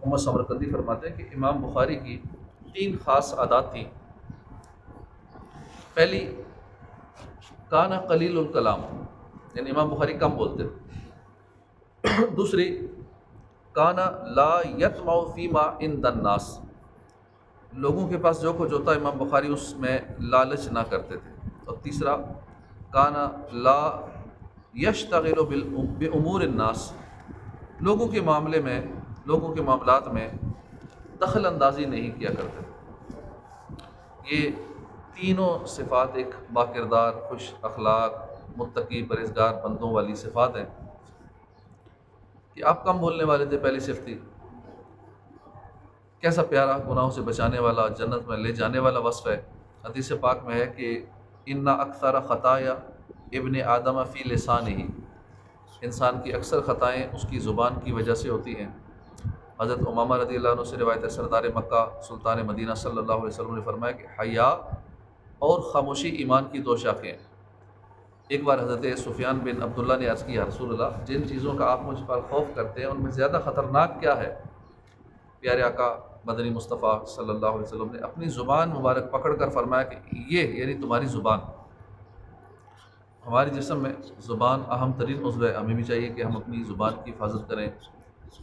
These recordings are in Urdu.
محمد سمرقندی فرماتے ہیں کہ امام بخاری کی 3 خاص عادات تھیں۔ پہلی، کانا قلیل الکلام، یعنی امام بخاری کم بولتے تھے۔ دوسری، کانا لا یطمع فیما عند الناس، لوگوں کے پاس جو کچھ ہوتا ہے امام بخاری اس میں لالچ نہ کرتے تھے۔ اور تیسرا، کانا لا یشتغل بامور الناس، لوگوں کے معاملے میں، لوگوں کے معاملات میں دخل اندازی نہیں کیا کرتے تھے۔ یہ تینوں صفات ایک باکردار، خوش اخلاق، متقی، پرہیزگار بندوں والی صفات ہیں کہ آپ کم بولنے والے تھے، پہلی صفت تھی۔ کیسا پیارا، گناہوں سے بچانے والا، جنت میں لے جانے والا وصف ہے۔ حدیث پاک میں ہے کہ ان اکثر خطایا ابن آدم فی لسانہ، انسان کی اکثر خطائیں اس کی زبان کی وجہ سے ہوتی ہیں۔ حضرت امامہ رضی اللہ عنہ سے روایت ہے، سردار مکہ سلطان مدینہ صلی اللہ علیہ وسلم نے فرمایا کہ حیا اور خاموشی ایمان کی 2 شاخیں ہیں۔ ایک بار حضرت سفیان بن عبداللہ نے عرض کیا، رسول اللہ، جن چیزوں کا آپ مجھ پر خوف کرتے ہیں ان میں زیادہ خطرناک کیا ہے؟ پیارے آقا مدنی مصطفیٰ صلی اللہ علیہ وسلم نے اپنی زبان مبارک پکڑ کر فرمایا کہ یہ، یعنی تمہاری زبان، ہمارے جسم میں زبان اہم ترین عضو ہے، ہمیں بھی چاہیے کہ ہم اپنی زبان کی حفاظت کریں،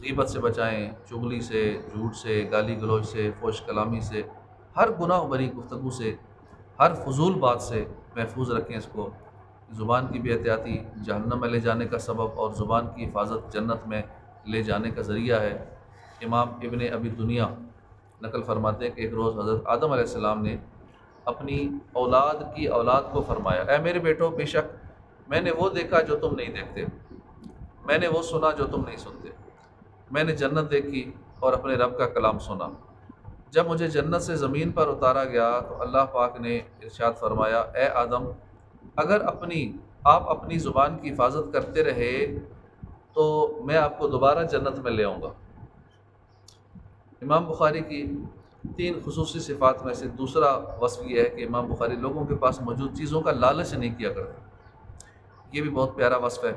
غیبت سے بچائیں، چغلی سے، جھوٹ سے، گالی گلوچ سے، فحش کلامی سے، ہر گناہ بری گفتگو سے، ہر فضول بات سے محفوظ رکھیں اس کو۔ زبان کی بے احتیاطی جہنم میں لے جانے کا سبب، اور زبان کی حفاظت جنت میں لے جانے کا ذریعہ ہے۔ امام ابن ابی دنیا نقل فرماتے ہیں کہ ایک روز حضرت آدم علیہ السلام نے اپنی اولاد کی اولاد کو فرمایا، اے میرے بیٹو، بے شک میں نے وہ دیکھا جو تم نہیں دیکھتے، میں نے وہ سنا جو تم نہیں سنتے، میں نے جنت دیکھی اور اپنے رب کا کلام سنا۔ جب مجھے جنت سے زمین پر اتارا گیا تو اللہ پاک نے ارشاد فرمایا، اے آدم، اگر آپ اپنی زبان کی حفاظت کرتے رہے تو میں آپ کو دوبارہ جنت میں لے آؤں گا۔ امام بخاری کی 3 خصوصی صفات میں سے دوسرا وصف یہ ہے کہ امام بخاری لوگوں کے پاس موجود چیزوں کا لالچ نہیں کیا کرتے۔ یہ بھی بہت پیارا وصف ہے۔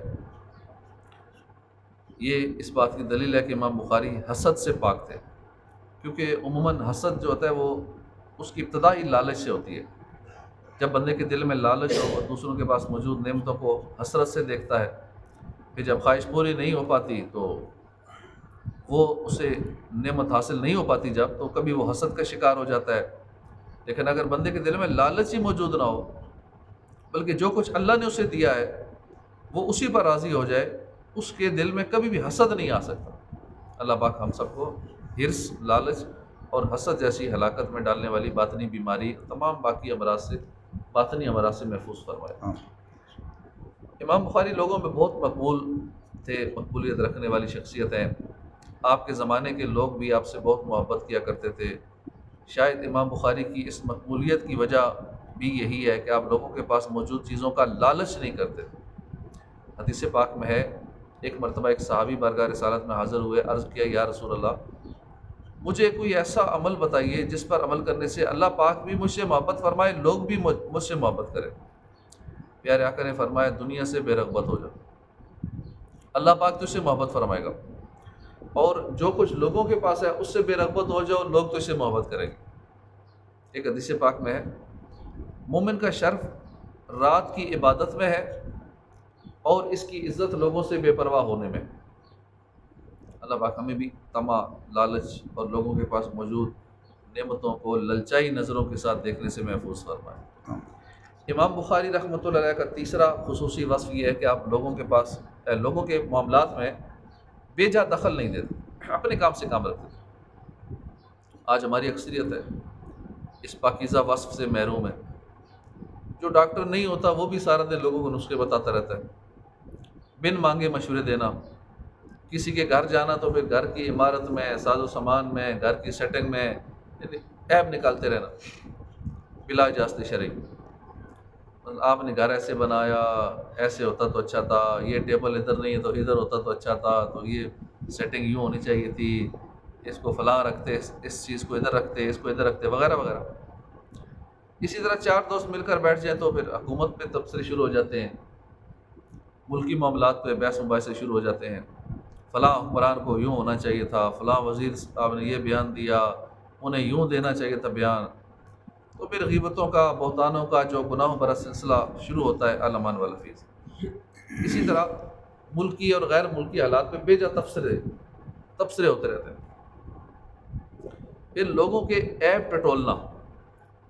یہ اس بات کی دلیل ہے کہ امام بخاری حسد سے پاک تھے، کیونکہ عموماً حسد جو ہوتا ہے وہ اس کی ابتدائی لالچ سے ہوتی ہے۔ جب بندے کے دل میں لالچ ہو اور دوسروں کے پاس موجود نعمتوں کو حسرت سے دیکھتا ہے، پھر جب خواہش پوری نہیں ہو پاتی تو وہ اسے نعمت حاصل نہیں ہو پاتی جب، تو کبھی وہ حسد کا شکار ہو جاتا ہے۔ لیکن اگر بندے کے دل میں لالچ ہی موجود نہ ہو، بلکہ جو کچھ اللہ نے اسے دیا ہے وہ اسی پر راضی ہو جائے، اس کے دل میں کبھی بھی حسد نہیں آ سکتا۔ اللہ پاک ہم سب کو حرص، لالچ اور حسد جیسی ہلاکت میں ڈالنے والی باطنی بیماری، تمام باقی امراض سے، باطنی امراض سے محفوظ فرمائے۔ امام بخاری لوگوں میں بہت مقبول تھے، مقبولیت رکھنے والی شخصیت ہیں۔ آپ کے زمانے کے لوگ بھی آپ سے بہت محبت کیا کرتے تھے۔ شاید امام بخاری کی اس مقبولیت کی وجہ بھی یہی ہے کہ آپ لوگوں کے پاس موجود چیزوں کا لالچ نہیں کرتے تھے۔ حدیث پاک میں ہے، ایک مرتبہ ایک صحابی بارگاہ رسالت میں حاضر ہوئے، عرض کیا، یا رسول اللہ، مجھے کوئی ایسا عمل بتائیے جس پر عمل کرنے سے اللہ پاک بھی مجھ سے محبت فرمائے، لوگ بھی مجھ سے محبت کریں۔ پیارے آقا نے فرمایا، دنیا سے بے رغبت ہو جاؤ، اللہ پاک تجھ سے محبت فرمائے گا، اور جو کچھ لوگوں کے پاس ہے اس سے بے رغبت ہو جاؤ، لوگ تجھ سے محبت کریں گے۔ ایک حدیث پاک میں ہے، مومن کا شرف رات کی عبادت میں ہے اور اس کی عزت لوگوں سے بے پرواہ ہونے میں۔ اللہ پاک ہمیں بھی طمع، لالچ اور لوگوں کے پاس موجود نعمتوں کو للچائی نظروں کے ساتھ دیکھنے سے محفوظ فرمائے۔ امام بخاری رحمۃ اللہ علیہ کا تیسرا خصوصی وصف یہ ہے کہ آپ لوگوں کے معاملات میں بے جا دخل نہیں دیتے، اپنے کام سے کام رکھتے تھے۔ آج ہماری اکثریت ہے اس پاکیزہ وصف سے محروم ہے۔ جو ڈاکٹر نہیں ہوتا وہ بھی سارا دن لوگوں کو نسخے بتاتا رہتا ہے، بن مانگے مشورے دینا، کسی کے گھر جانا تو پھر گھر کی عمارت میں، ساز و سامان میں، گھر کی سیٹنگ میں عیب نکالتے رہنا بلا اجازت شرعی۔ آپ نے گھر ایسے بنایا، ایسے ہوتا تو اچھا تھا، یہ ٹیبل ادھر نہیں ہے تو ادھر ہوتا تو اچھا تھا، تو یہ سیٹنگ یوں ہونی چاہیے تھی، اس کو فلاں رکھتے، اس چیز کو ادھر رکھتے، اس کو ادھر رکھتے، وغیرہ وغیرہ۔ اسی طرح 4 دوست مل کر بیٹھ جائیں تو پھر حکومت پہ تبصرے شروع ہو جاتے ہیں، ملکی معاملات پہ بحث مباحثے شروع ہو جاتے ہیں۔ فلاں حکمران کو یوں ہونا چاہیے تھا، فلاں وزیر صاحب نے یہ بیان دیا، انہیں یوں دینا چاہیے تھا بیان، تو پھر غیبتوں کا، بہتانوں کا جو گناہوں بھرا سلسلہ شروع ہوتا ہے علمان والفیظ۔ اسی طرح ملکی اور غیر ملکی حالات میں بے جا تبصرے ہوتے رہتے ہیں۔ پھر لوگوں کے عیب ٹٹولنا،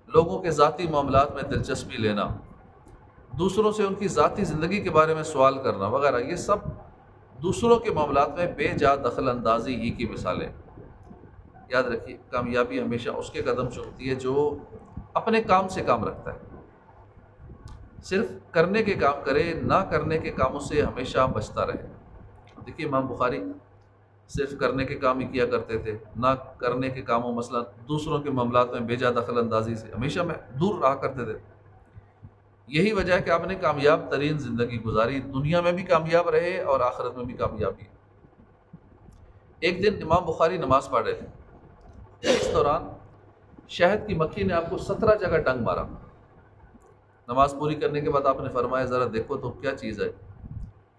لوگوں کے ذاتی معاملات میں دلچسپی لینا، دوسروں سے ان کی ذاتی زندگی کے بارے میں سوال کرنا وغیرہ، یہ سب دوسروں کے معاملات میں بے جا دخل اندازی ہی کی مثالیں۔ یاد رکھیے، کامیابی ہمیشہ اس کے قدم چومتی ہے جو اپنے کام سے کام رکھتا ہے، صرف کرنے کے کام کرے، نہ کرنے کے کاموں سے ہمیشہ بچتا رہے۔ دیکھیے امام بخاری صرف کرنے کے کام ہی کیا کرتے تھے، نہ کرنے کے کاموں، مثلا دوسروں کے معاملات میں بے جا دخل اندازی سے ہمیشہ میں دور رہا کرتے تھے۔ یہی وجہ ہے کہ آپ نے کامیاب ترین زندگی گزاری، دنیا میں بھی کامیاب رہے اور آخرت میں بھی کامیابی ہے۔ ایک دن امام بخاری نماز پڑھ رہے تھے، اس دوران شہد کی مکھی نے آپ کو 17 جگہ ڈنگ مارا۔ نماز پوری کرنے کے بعد آپ نے فرمایا ذرا دیکھو تو کیا چیز ہے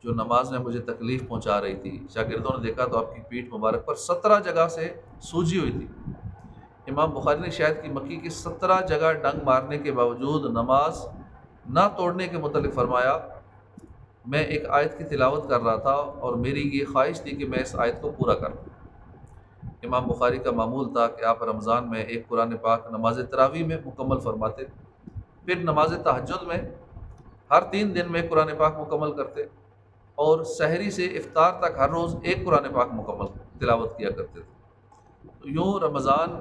جو نماز میں مجھے تکلیف پہنچا رہی تھی۔ شاگردوں نے دیکھا تو آپ کی پیٹھ مبارک پر 17 جگہ سے سوجی ہوئی تھی۔ امام بخاری نے شہد کی مکھی کی 17 جگہ ڈنگ مارنے کے باوجود نماز نہ توڑنے کے متعلق فرمایا، میں ایک آیت کی تلاوت کر رہا تھا اور میری یہ خواہش تھی کہ میں اس آیت کو پورا کروں۔ امام بخاری کا معمول تھا کہ آپ رمضان میں ایک قرآن پاک نماز تراویح میں مکمل فرماتے، پھر نماز تہجد میں ہر 3 دن میں قرآن پاک مکمل کرتے، اور سحری سے افطار تک ہر روز ایک قرآن پاک مکمل تلاوت کیا کرتے تھے۔ تو یوں رمضان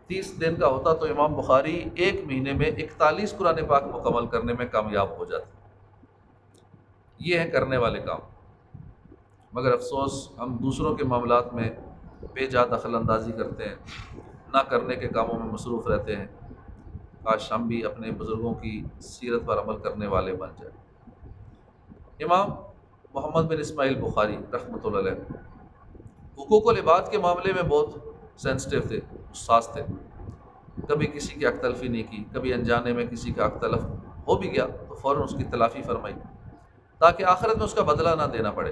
30 دن کا ہوتا تو امام بخاری ایک مہینے میں 41 قرآن پاک مکمل کرنے میں کامیاب ہو جاتے۔ یہ ہیں کرنے والے کام، مگر افسوس ہم دوسروں کے معاملات میں بے جا دخل اندازی کرتے ہیں، نہ کرنے کے کاموں میں مصروف رہتے ہیں۔ کاش ہم بھی اپنے بزرگوں کی سیرت پر عمل کرنے والے بن جائیں۔ امام محمد بن اسماعیل بخاری رحمۃ اللہ علیہ حقوق العباد کے معاملے میں بہت سینسٹیو تھے، حساس تھے۔ کبھی کسی کی حق تلفی نہیں کی، کبھی انجانے میں کسی کا حق تلف ہو بھی گیا تو فوراً اس کی تلافی فرمائی تاکہ آخرت میں اس کا بدلہ نہ دینا پڑے۔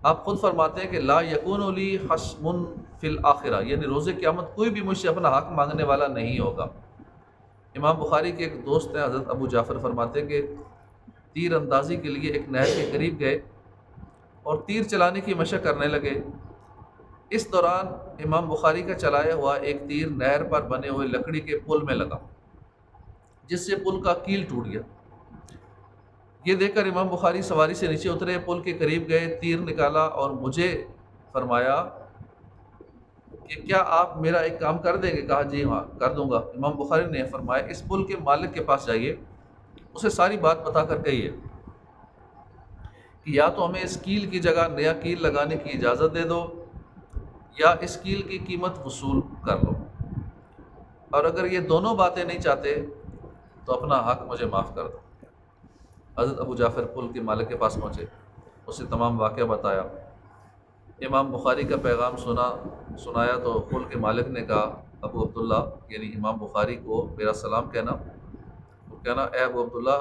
آپ خود فرماتے ہیں کہ لا یکون لی خصم فی الآخرہ، یعنی روز قیامت کوئی بھی مجھ سے اپنا حق مانگنے والا نہیں ہوگا۔ امام بخاری کے ایک دوست ہیں حضرت ابو جعفر، فرماتے ہیں کہ تیر اندازی کے لیے ایک نہر کے قریب گئے اور تیر چلانے کی مشق کرنے لگے۔ اس دوران امام بخاری کا چلایا ہوا ایک تیر نہر پر بنے ہوئے لکڑی کے پل میں لگا، جس سے پل کا کیل ٹوٹ گیا۔ یہ دیکھ کر امام بخاری سواری سے نیچے اترے، پل کے قریب گئے، تیر نکالا اور مجھے فرمایا کہ کیا آپ میرا ایک کام کر دیں گے؟ کہا جی ہاں کر دوں گا۔ امام بخاری نے فرمایا اس پل کے مالک کے پاس جائیے، اسے ساری بات بتا کر کہیے کہ یا تو ہمیں اس کیل کی جگہ نیا کیل لگانے کی اجازت دے دو، یا اس کیل کی قیمت وصول کر لو، اور اگر یہ دونوں باتیں نہیں چاہتے تو اپنا حق مجھے معاف کر دو۔ حضرت ابو جعفر پل کے مالک کے پاس پہنچے، اسے تمام واقعہ بتایا۔ امام بخاری کا پیغام سنایا تو پل کے مالک نے کہا ابو عبداللہ، یعنی امام بخاری کو میرا سلام کہنا، وہ کہنا اے ابو عبداللہ،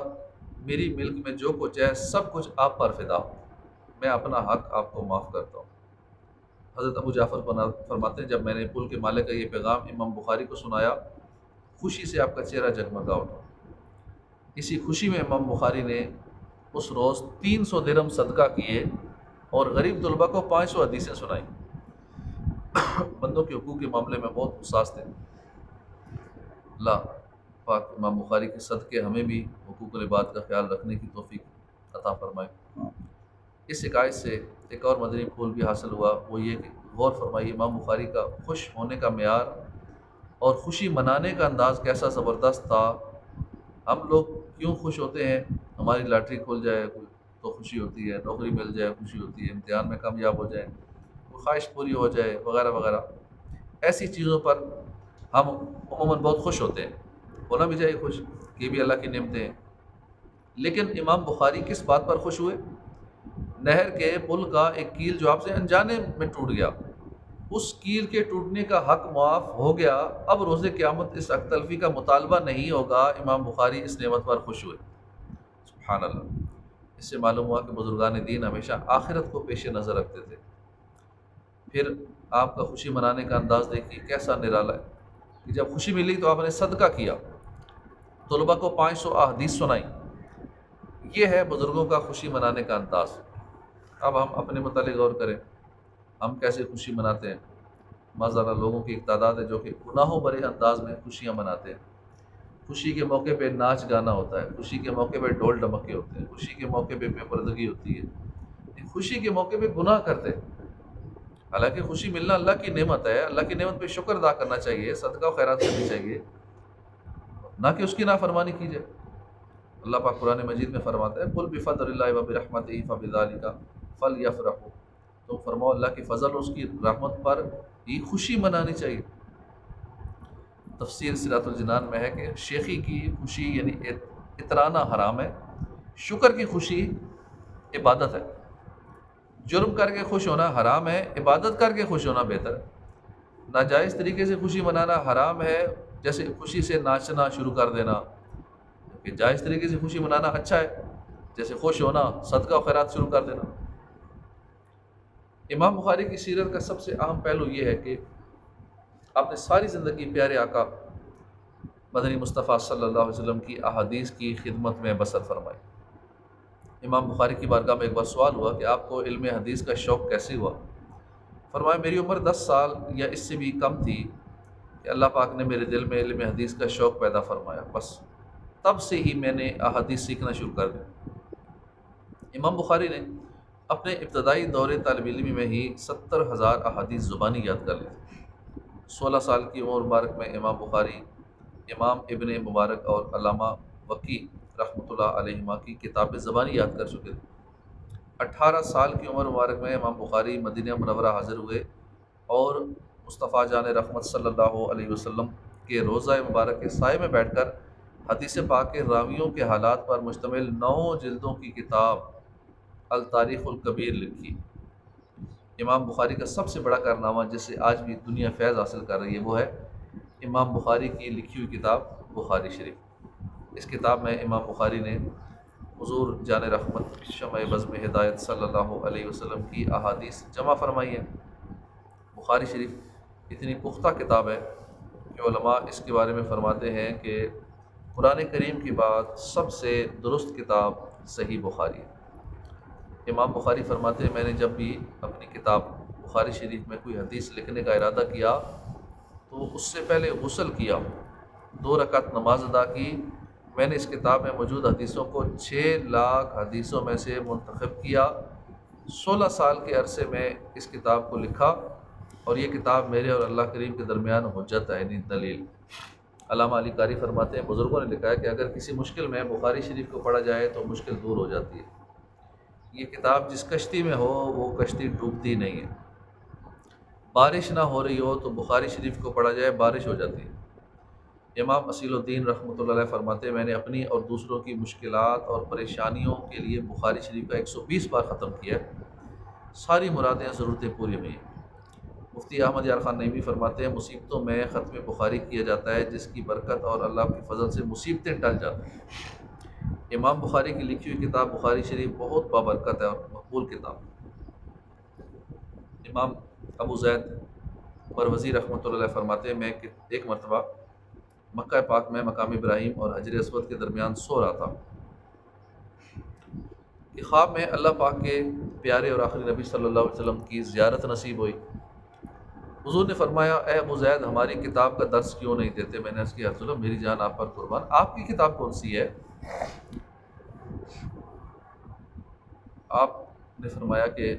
میری ملک میں جو کچھ ہے سب کچھ آپ پر فدا ہو، میں اپنا حق آپ کو معاف کرتا ہوں۔ حضرت ابو جعفر فرماتے ہیں جب میں نے پل کے مالک کا یہ پیغام امام بخاری کو سنایا، خوشی سے آپ کا چہرہ جگمگا اٹھا۔ اسی خوشی میں امام بخاری نے اس روز 300 درہم صدقہ کیے اور غریب طلباء کو 500 حدیثیں سنائیں۔ بندوں کے حقوق کے معاملے میں بہت حساس تھے۔ اللہ پاک امام بخاری کے صدقے ہمیں بھی حقوق العباد کا خیال رکھنے کی توفیق عطا فرمائے۔ اس حکایت سے ایک اور مدنی پھول بھی حاصل ہوا، وہ یہ کہ غور فرمائیے امام بخاری کا خوش ہونے کا معیار اور خوشی منانے کا انداز کیسا زبردست تھا۔ ہم لوگ کیوں خوش ہوتے ہیں؟ ہماری لاٹری کھل جائے تو خوشی ہوتی ہے، نوکری مل جائے خوشی ہوتی ہے، امتحان میں کامیاب ہو جائیں، کوئی خواہش پوری ہو جائے وغیرہ وغیرہ، ایسی چیزوں پر ہم عموماً بہت خوش ہوتے ہیں، ہونا بھی چاہیے خوش، کہ یہ بھی اللہ کی نعمتیں ہیں۔ لیکن امام بخاری کس بات پر خوش ہوئے؟ نہر کے پل کا ایک کیل جو آپ سے انجانے میں ٹوٹ گیا، اس کیل کے ٹوٹنے کا حق معاف ہو گیا، اب روز قیامت اس حق تلفی کا مطالبہ نہیں ہوگا۔ امام بخاری اس نعمت پر خوش ہوئے، سبحان اللہ۔ اس سے معلوم ہوا کہ بزرگان دین ہمیشہ آخرت کو پیش نظر رکھتے تھے۔ پھر آپ کا خوشی منانے کا انداز دیکھیے کیسا نرالا ہے کہ جب خوشی ملی تو آپ نے صدقہ کیا، طلباء کو 500 احادیث سنائی۔ یہ ہے بزرگوں کا خوشی منانے کا انداز۔ اب ہم اپنے متعلق غور کریں، ہم کیسے خوشی مناتے ہیں۔ مازالہ لوگوں کی ایک تعداد ہے جو کہ گناہوں بھرے انداز میں خوشیاں مناتے ہیں۔ خوشی کے موقع پہ ناچ گانا ہوتا ہے، خوشی کے موقع پہ ڈھول ڈمکے ہوتے ہیں، خوشی کے موقع پہ بے پردگی ہوتی ہے، خوشی کے موقع پہ گناہ کرتے ہیں۔ حالانکہ خوشی ملنا اللہ کی نعمت ہے، اللہ کی نعمت پہ شکر ادا کرنا چاہیے، صدقہ و خیرات کرنی چاہیے، نہ کہ اس کی نافرمانی کی جائے۔ اللہ پاک قرآن مجید میں فرماتا ہے قل بفضل اللہ وبرحمتہ فبذلک فلیفرحوا، تو فرماؤ اللہ کی فضل اور اس کی رحمت پر ہی خوشی منانی چاہیے۔ تفسیر صراط الجنان میں ہے کہ شیخی کی خوشی یعنی اترانا حرام ہے، شکر کی خوشی عبادت ہے۔ جرم کر کے خوش ہونا حرام ہے، عبادت کر کے خوش ہونا بہتر ہے۔ ناجائز طریقے سے خوشی منانا حرام ہے، جیسے خوشی سے ناچنا شروع کر دینا، کہ جائز طریقے سے خوشی منانا اچھا ہے، جیسے خوش ہونا، صدقہ و خیرات شروع کر دینا۔ امام بخاری کی سیرت کا سب سے اہم پہلو یہ ہے کہ آپ نے ساری زندگی پیارے آقا مدنی مصطفیٰ صلی اللہ علیہ وسلم کی احادیث کی خدمت میں بسر فرمائی۔ امام بخاری کی بارگاہ میں ایک بار سوال ہوا کہ آپ کو علم حدیث کا شوق کیسے ہوا؟ فرمایا میری عمر 10 سال یا اس سے بھی کم تھی کہ اللہ پاک نے میرے دل میں علم حدیث کا شوق پیدا فرمایا، بس تب سے ہی میں نے احادیث سیکھنا شروع کر دیا۔ امام بخاری نے اپنے ابتدائی دور طالب علمی میں ہی 70,000 احادیث زبانی یاد کر لی تھی۔ 16 سال کی عمر مبارک میں امام بخاری امام ابن مبارک اور علامہ وقی رحمۃ اللہ علیہما کی کتاب زبانی یاد کر چکے تھے۔ 18 سال کی عمر مبارک میں امام بخاری مدینہ منورہ حاضر ہوئے اور مصطفیٰ جان رحمت صلی اللہ علیہ وسلم کے روضہ مبارک کے سائے میں بیٹھ کر حدیث پاک کے راویوں کے حالات پر مشتمل 9 جلدوں کی کتاب التاریخ الکبیر لکھی۔ امام بخاری کا سب سے بڑا کارنامہ جس سے آج بھی دنیا فیض حاصل کر رہی ہے وہ ہے امام بخاری کی لکھی ہوئی کتاب بخاری شریف۔ اس کتاب میں امام بخاری نے حضور جان رحمت شمع بزم ہدایت صلی اللہ علیہ وسلم کی احادیث جمع فرمائی ہیں۔ بخاری شریف اتنی پختہ کتاب ہے کہ علماء اس کے بارے میں فرماتے ہیں کہ قرآن کریم کی بات سب سے درست کتاب صحیح بخاری ہے۔ امام بخاری فرماتے ہیں میں نے جب بھی اپنی کتاب بخاری شریف میں کوئی حدیث لکھنے کا ارادہ کیا تو اس سے پہلے غسل کیا، 2 رکعت نماز ادا کی، میں نے اس کتاب میں موجود حدیثوں کو 6 لاکھ حدیثوں میں سے منتخب کیا، 16 سال کے عرصے میں اس کتاب کو لکھا، اور یہ کتاب میرے اور اللہ کریم کے درمیان حجت ہے، یعنی دلیل۔ علامہ علی قاری فرماتے ہیں بزرگوں نے لکھا ہے کہ اگر کسی مشکل میں بخاری شریف کو پڑھا جائے تو مشکل دور ہو جاتی ہے۔ یہ کتاب جس کشتی میں ہو وہ کشتی ڈوبتی نہیں ہے۔ بارش نہ ہو رہی ہو تو بخاری شریف کو پڑھا جائے بارش ہو جاتی ہے۔ امام اصیل الدین رحمۃ اللہ علیہ فرماتے ہیں میں نے اپنی اور دوسروں کی مشکلات اور پریشانیوں کے لیے بخاری شریف کا 120 بار ختم کیا ہے، ساری مرادیں ضرورتیں پوری ہوئی ہیں۔ مفتی احمد یار خان نعیمی فرماتے ہیں مصیبتوں میں ختم بخاری کیا جاتا ہے جس کی برکت اور اللہ کی فضل سے مصیبتیں ٹل جاتی ہیں۔ امام بخاری کی لکھی ہوئی کتاب بخاری شریف بہت بابرکت ہے اور مقبول کتاب۔ امام ابو زید مروزی رحمۃ اللہ علیہ فرماتے ہیں میں ایک مرتبہ مکہ پاک میں مقام ابراہیم اور حجر اسود کے درمیان سو رہا تھا کہ خواب میں اللہ پاک کے پیارے اور آخری نبی صلی اللہ علیہ وسلم کی زیارت نصیب ہوئی۔ حضور نے فرمایا اے ابو زید ہماری کتاب کا درس کیوں نہیں دیتے؟ میں نے عرض کیا رسول اللہ میری جان آپ پر قربان، آپ کی کتاب کون سی ہے؟ آپ نے فرمایا کہ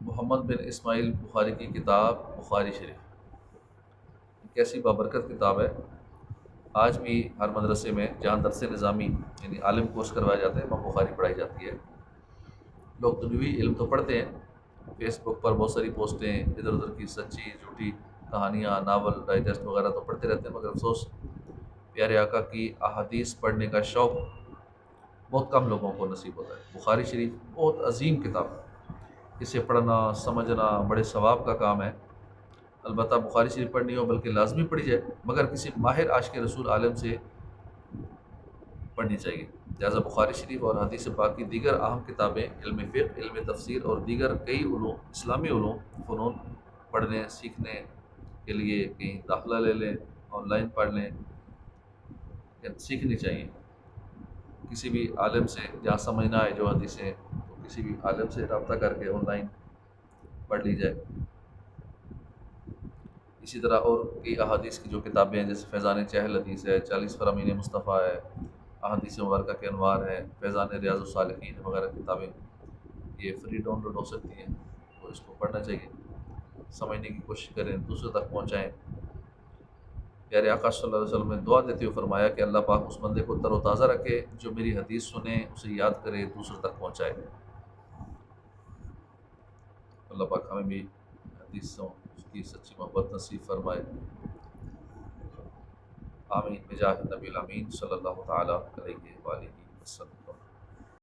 محمد بن اسماعیل بخاری کی کتاب بخاری شریف، کیسی بابرکت کتاب ہے۔ آج بھی ہر مدرسے میں جہاں درس نظامی یعنی عالم کورس کروائے جاتے ہیں وہاں بخاری پڑھائی جاتی ہے۔ لوگ دنیوی علم تو پڑھتے ہیں، فیس بک پر بہت ساری پوسٹیں ادھر ادھر کی سچی جھوٹی کہانیاں، ناول، ڈائجسٹ وغیرہ تو پڑھتے رہتے ہیں، مگر افسوس پیارے آقا کی احادیث پڑھنے کا شوق بہت کم لوگوں کو نصیب ہوتا ہے۔ بخاری شریف بہت عظیم کتاب ہے، اسے پڑھنا سمجھنا بڑے ثواب کا کام ہے۔ البتہ بخاری شریف پڑھنی ہو بلکہ لازمی پڑھی جائے، مگر کسی ماہر عاشق رسول عالم سے پڑھنی چاہیے۔ لہٰذا بخاری شریف اور حدیث پاک کی دیگر اہم کتابیں علم فقہ، علم تفسیر اور دیگر کئی علوم، اسلامی علوم فنون پڑھنے سیکھنے کے لیے کہیں داخلہ لے لیں، آن لائن پڑھ لیں، سیکھنی چاہیے کسی بھی عالم سے، جہاں سمجھ نہ آئے جو حدیثیں تو کسی بھی عالم سے رابطہ کر کے آن لائن پڑھ لی جائے۔ اسی طرح اور کئی احادیث کی جو کتابیں ہیں جیسے فیضان چہل حدیث ہے، 40 فرامین مصطفیٰ ہے، احادیث مبارکہ کے انوار ہے، فیضان ریاض الصالحین وغیرہ کتابیں یہ فری ڈاؤن لوڈ ہو سکتی ہیں، تو اس کو پڑھنا چاہیے، سمجھنے کی کوشش کریں، دوسرے تک پہنچائیں۔ پیارے آقا صلی اللہ علیہ وسلم نے دعا دیتے ہوئے فرمایا کہ اللہ پاک اس بندے کو تر و تازہ رکھے جو میری حدیث سنے، اسے یاد کرے، دوسرے تک پہنچائے۔ اللہ پاک ہمیں بھی حدیثوں کی سچی محبت نصیب فرمائے، آمین بجاہ نبی الامین صلی اللہ تعالیٰ علیہ وآلہ وسلم۔